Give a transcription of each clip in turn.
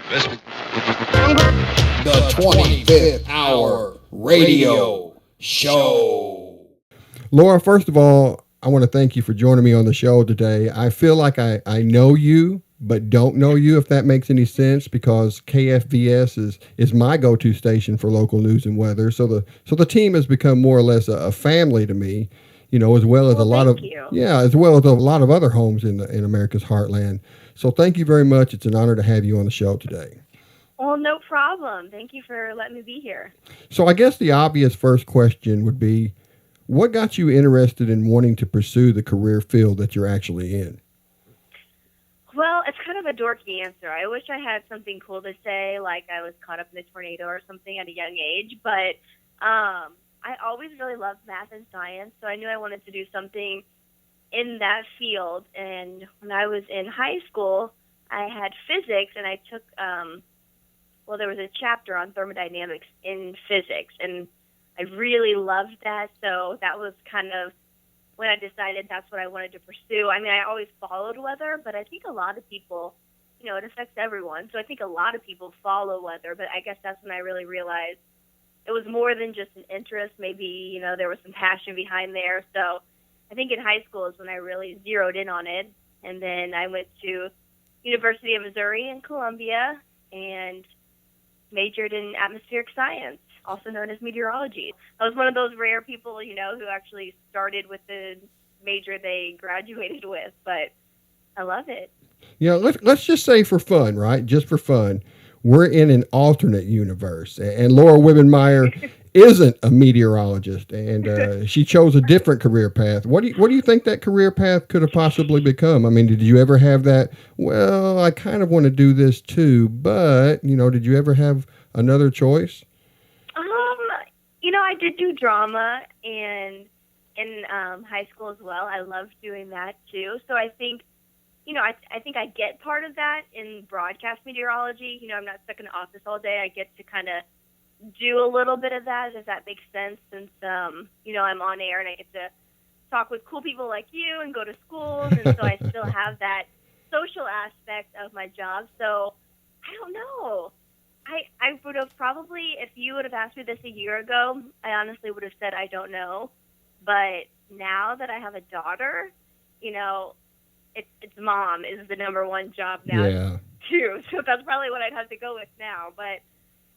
The 25th Hour Radio Show. Laura, first of all, I want to thank you for joining me on the show today. I feel like I know you, but don't know you, if that makes any sense, because KFVS is my go-to station for local news and weather. So the team has become more or less a family to me, as well as a lot of as well as a lot of other homes in America's heartland. So thank you very much. It's an honor to have you on the show today. Well, no problem. Thank you for letting me be here. So I guess the obvious first question would be, what got you interested in wanting to pursue the career field that you're actually in? Well, it's kind of a dorky answer. I wish I had something cool to say, like I was caught up in a tornado or something at a young age, but I always really loved math and science, so I knew I wanted to do something in that field. And when I was in high school, I had physics, and I took there was a chapter on thermodynamics in physics, and I really loved that. So that was kind of when I decided that's what I wanted to pursue. I mean, I always followed weather, but I think a lot of people, it affects everyone. So I think a lot of people follow weather, but I guess that's when I really realized it was more than just an interest. Maybe, there was some passion behind there. So I think in high school is when I really zeroed in on it. And then I went to University of Missouri in Columbia and majored in atmospheric science, also known as meteorology. I was one of those rare people, who actually started with the major they graduated with, but I love it. Let's just say for fun, right? Just for fun, we're in an alternate universe, and Laura Wibbenmeyer isn't a meteorologist, and she chose a different career path. What do you think that career path could have possibly become? I mean, did you ever have that, well, I kind of want to do this too, but, did you ever have another choice? I did do drama and in high school as well. I loved doing that too. So I think, I think I get part of that in broadcast meteorology. I'm not stuck in the office all day. I get to kind of do a little bit of that, if that makes sense, since, I'm on air and I get to talk with cool people like you and go to schools. And so I still have that social aspect of my job. So I don't know. I would have probably, if you would have asked me this a year ago, I honestly would have said I don't know. But now that I have a daughter, it's mom is the number one job now too. So that's probably what I'd have to go with now. But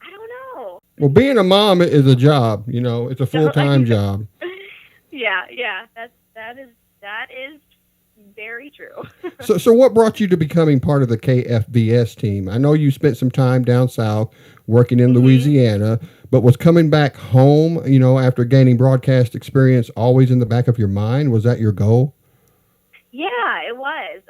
I don't know. Well, being a mom is a job. It's a full-time job. Yeah, that is very true. So what brought you to becoming part of the KFVS team? I know you spent some time down south working in Louisiana, but was coming back home, after gaining broadcast experience always in the back of your mind? Was that your goal? Yeah, it was.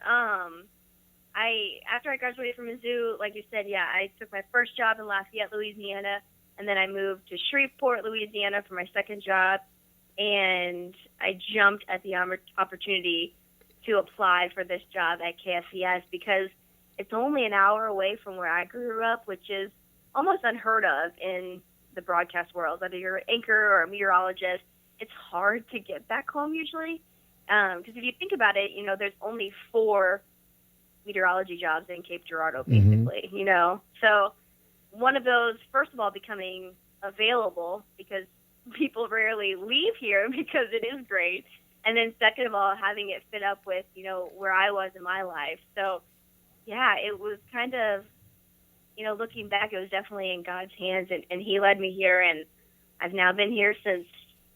After I graduated from Mizzou, like you said, I took my first job in Lafayette, Louisiana, and then I moved to Shreveport, Louisiana for my second job, and I jumped at the opportunity to apply for this job at KFVS because it's only an hour away from where I grew up, which is almost unheard of in the broadcast world. Whether you're an anchor or a meteorologist, it's hard to get back home usually. Because if you think about it, there's only 4 meteorology jobs in Cape Girardeau, basically, So one of those, first of all, becoming available because people rarely leave here because it is great. And then second of all, having it fit up with, where I was in my life. So, it was kind of, looking back, it was definitely in God's hands. And he led me here. And I've now been here since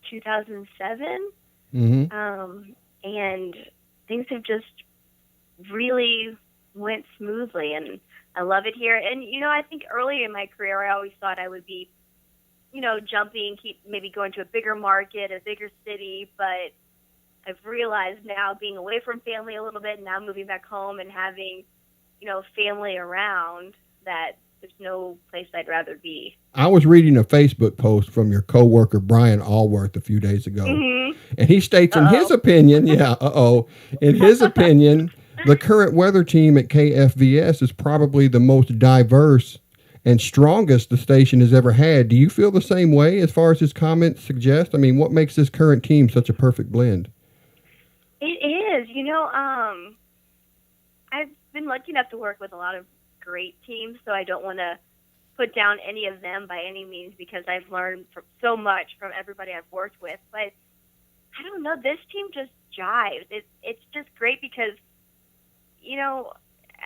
2007. And things have just really went smoothly. And I love it here. And, I think early in my career, I always thought I would be, jumping, maybe going to a bigger market, a bigger city. But I've realized now, being away from family a little bit, now moving back home and having, family around, that there's no place I'd rather be. I was reading a Facebook post from your coworker, Brian Allworth, a few days ago. And he states in his opinion, in his opinion, the current weather team at KFVS is probably the most diverse and strongest the station has ever had. Do you feel the same way as far as his comments suggest? I mean, what makes this current team such a perfect blend? It is. I've been lucky enough to work with a lot of great team, so I don't want to put down any of them by any means because I've learned so much from everybody I've worked with. But I don't know, this team just jives. It's just great because, you know,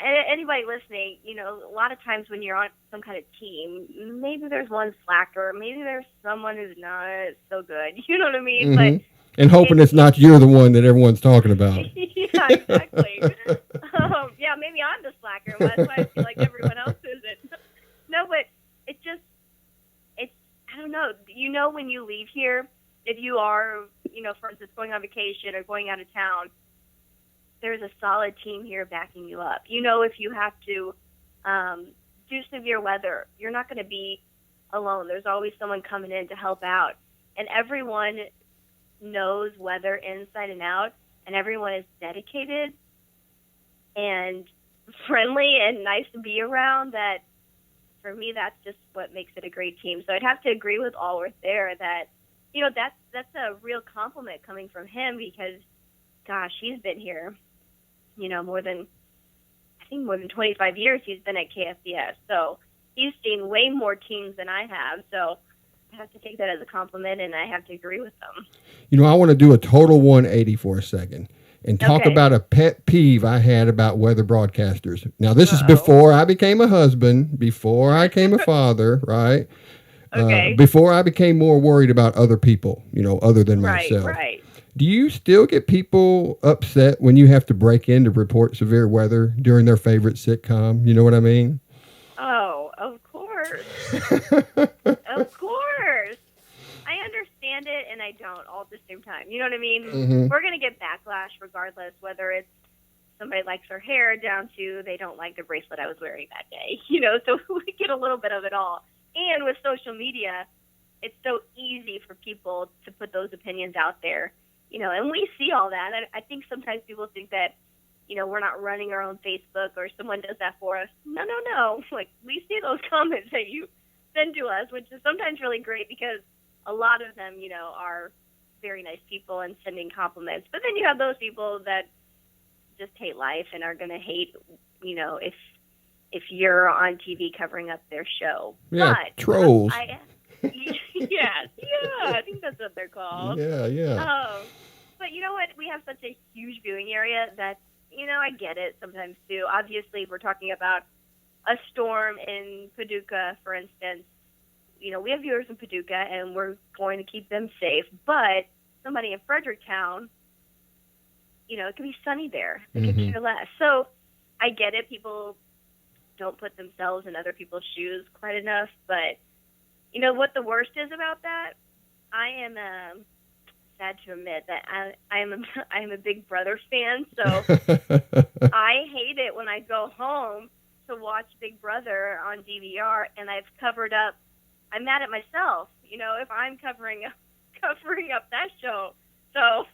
anybody listening, you know, a lot of times when you're on some kind of team, maybe there's one slacker, maybe there's someone who's not so good. You know what I mean? Mm-hmm. But and hoping it's not you're the one that everyone's talking about. Yeah, exactly. Yeah, maybe I'm the slacker. That's why I feel like everyone else isn't. No, but it's I don't know. You know, when you leave here, if you are, you know, for instance, going on vacation or going out of town, there's a solid team here backing you up. You know, if you have to do severe weather, you're not going to be alone. There's always someone coming in to help out. And everyone knows weather inside and out, and everyone is dedicated and friendly and nice to be around. That, for me, that's just what makes it a great team. So I'd have to agree with Allworth there that, you know, that's a real compliment coming from him because, gosh, he's been here, you know, more than 25 years he's been at KFVS. So he's seen way more teams than I have. So I have to take that as a compliment, and I have to agree with them. You know, I want to do a total 180 for a second and talk about a pet peeve I had about weather broadcasters. Now, this is before I became a husband, before I became a father, right? Okay. Before I became more worried about other people, you know, other than myself. Right. Do you still get people upset when you have to break in to report severe weather during their favorite sitcom? You know what I mean? Oh, of course. Of course. I understand it and I don't all at the same time. You know what I mean? Mm-hmm. We're going to get backlash regardless, whether it's somebody likes her hair down to they don't like the bracelet I was wearing that day. You know, so we get a little bit of it all. And with social media, it's so easy for people to put those opinions out there. You know, and we see all that. I think sometimes people think that, you know, we're not running our own Facebook or someone does that for us. No. Like, we see those comments that you send to us, which is sometimes really great because a lot of them, you know, are very nice people and sending compliments. But then you have those people that just hate life and are going to hate, you know, if you're on TV covering up their show. Yeah, but trolls. Yeah, I think that's what they're called. Yeah. But you know what? We have such a huge viewing area that, you know, I get it sometimes too. Obviously, if we're talking about a storm in Paducah, for instance, you know, we have viewers in Paducah and we're going to keep them safe. But somebody in Fredericktown, you know, it could be sunny there. They could care less. So I get it. People don't put themselves in other people's shoes quite enough. But you know what the worst is about that? I am sad to admit that I am a Big Brother fan, so I hate it when I go home to watch Big Brother on DVR and I've covered up. I'm mad at myself, you know, if I'm covering up that show. So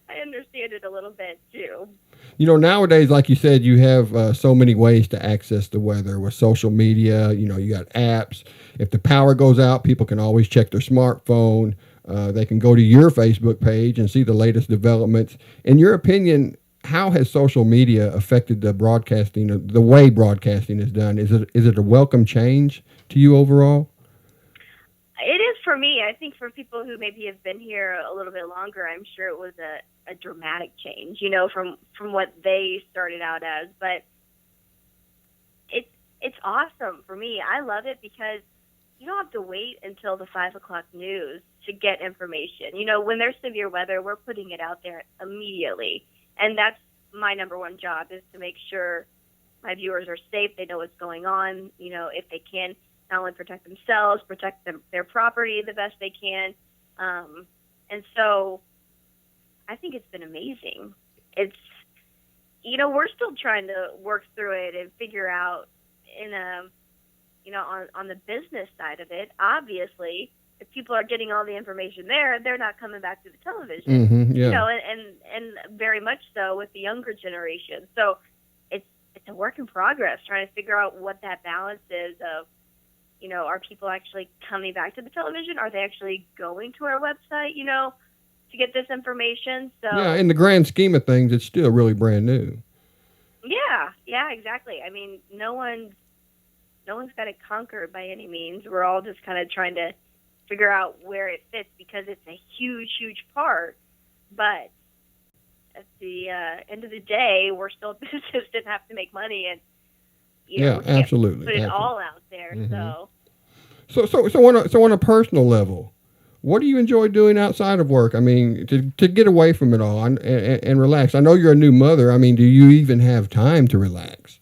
I understand it a little bit too. You know, nowadays, like you said, you have so many ways to access the weather with social media. You know, you got apps. If the power goes out, people can always check their smartphone. They can go to your Facebook page and see the latest developments. In your opinion, how has social media affected the broadcasting, the way broadcasting is done? Is it a welcome change to you overall? It is for me. I think for people who maybe have been here a little bit longer, I'm sure it was a dramatic change, you know, from what they started out as. But it's awesome for me. I love it because you don't have to wait until the 5 o'clock news to get information. You know, when there's severe weather, we're putting it out there immediately. And that's my number one job, is to make sure my viewers are safe. They know what's going on, you know, if they can not only protect themselves, protect their property the best they can. And so I think it's been amazing. It's, you know, we're still trying to work through it and figure out you know, on the business side of it. Obviously, if people are getting all the information there, they're not coming back to the television. You know, and very much so with the younger generation. So it's a work in progress, trying to figure out what that balance is of, you know, are people actually coming back to the television? Are they actually going to our website, you know, to get this information? So yeah, in the grand scheme of things, it's still really brand new. Yeah, exactly. I mean, no one's got it conquered by any means. We're all just kind of trying to figure out where it fits because it's a huge, huge part. But at the end of the day, we're still business that have to make money, and we can't absolutely. put it all out there. So on a personal level, what do you enjoy doing outside of work? I mean, to get away from it all and relax. I know you're a new mother. I mean, do you even have time to relax?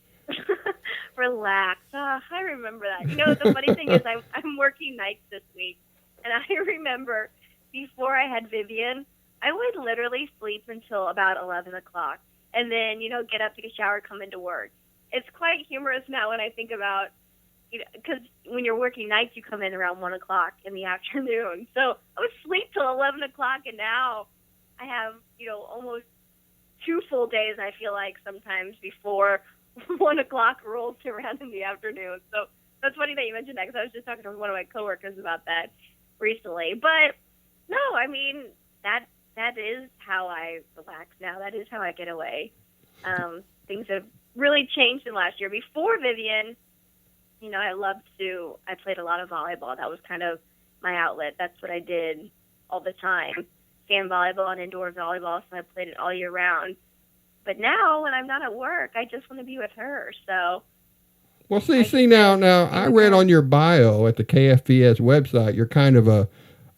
Relax. I remember that. The funny thing is I'm working nights this week, and I remember before I had Vivian, I would literally sleep until about 11 o'clock and then, get up, take a shower, come into work. It's quite humorous now when I think about, because when you're working nights, you come in around 1 o'clock in the afternoon. So I would sleep till 11 o'clock, and now I have, almost 2 full days, I feel like, sometimes before 1 o'clock rolls around in the afternoon. So that's funny that you mentioned that, because I was just talking to one of my coworkers about that recently. But no, I mean, that is how I relax now. That is how I get away. Things have really changed in last year. Before Vivian, I played a lot of volleyball. That was kind of my outlet. That's what I did all the time. Sand volleyball and indoor volleyball, so I played it all year round. But now, when I'm not at work, I just want to be with her. So, well, see now I read on your bio at the KFVS website, you're kind of an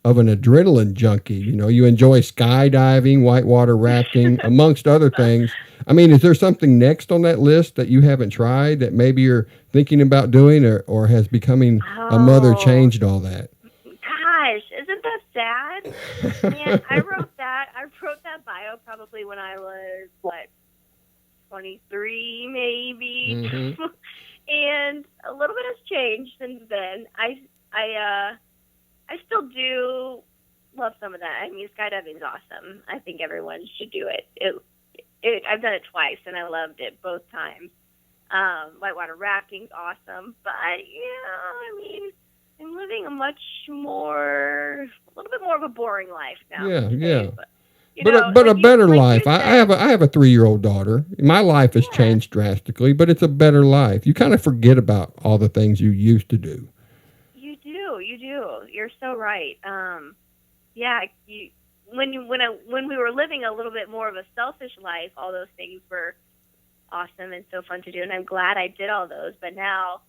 adrenaline junkie. You enjoy skydiving, whitewater rafting, amongst other things. I mean, is there something next on that list that you haven't tried that maybe you're thinking about doing, or has becoming a mother changed all that? Gosh, isn't that sad? Man, I wrote that bio probably when I was 23 maybe. Mm-hmm. And a little bit has changed since then. I still do love some of that. I mean, skydiving's awesome. I think everyone should do it. I've done it twice, and I loved it both times. Whitewater rafting's awesome. But, I mean, I'm living a little bit more of a boring life now. Yeah. But a better life. I have a 3-year-old daughter. My life has changed drastically, but it's a better life. You kind of forget about all the things you used to do. You do. You're so right. When we were living a little bit more of a selfish life, all those things were awesome and so fun to do, and I'm glad I did all those. But now,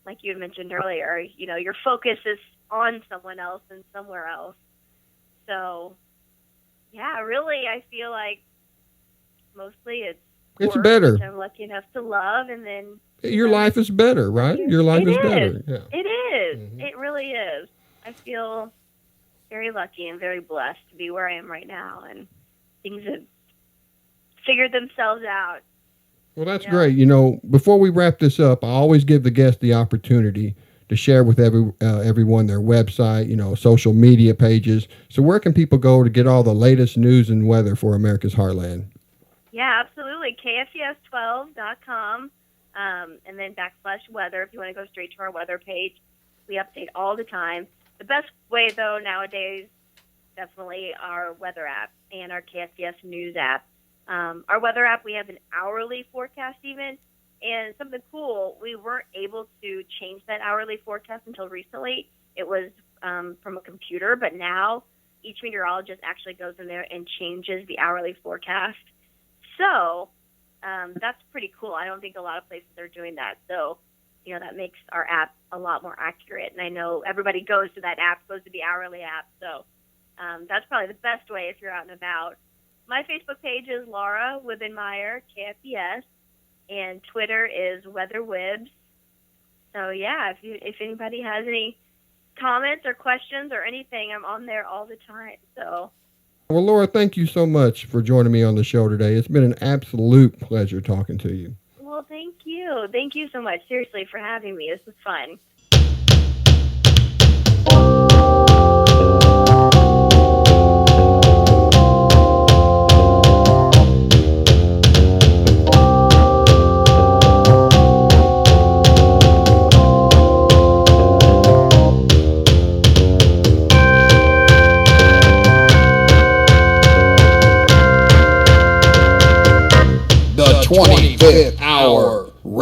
like you had mentioned earlier, your focus is on someone else and somewhere else. So, yeah, really, I feel like mostly it's work, better. Which I'm lucky enough to love, and then your life is better, right? Your life is better. Yeah. It is. Mm-hmm. It really is. I feel very lucky and very blessed to be where I am right now, and things have figured themselves out. Well, that's great. Before we wrap this up, I always give the guest the opportunity to share with everyone their website, social media pages. So where can people go to get all the latest news and weather for America's Heartland? Yeah, absolutely. KFVS12.com, and then /weather if you want to go straight to our weather page. We update all the time. The best way, though, nowadays, definitely our weather app and our KFVS News app. Our weather app, we have an hourly forecast even, and something cool, we weren't able to change that hourly forecast until recently. It was from a computer, but now each meteorologist actually goes in there and changes the hourly forecast. So that's pretty cool. I don't think a lot of places are doing that. So, that makes our app a lot more accurate. And I know everybody goes to that app, goes to the hourly app. So that's probably the best way if you're out and about. My Facebook page is Laura Wibbenmeyer, KFVS, and Twitter is WeatherWibs. So, yeah, if anybody has any comments or questions or anything, I'm on there all the time. So. Well, Laura, thank you so much for joining me on the show today. It's been an absolute pleasure talking to you. Well, thank you. Thank you so much, seriously, for having me. This was fun. The 25th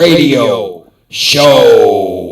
Radio Show.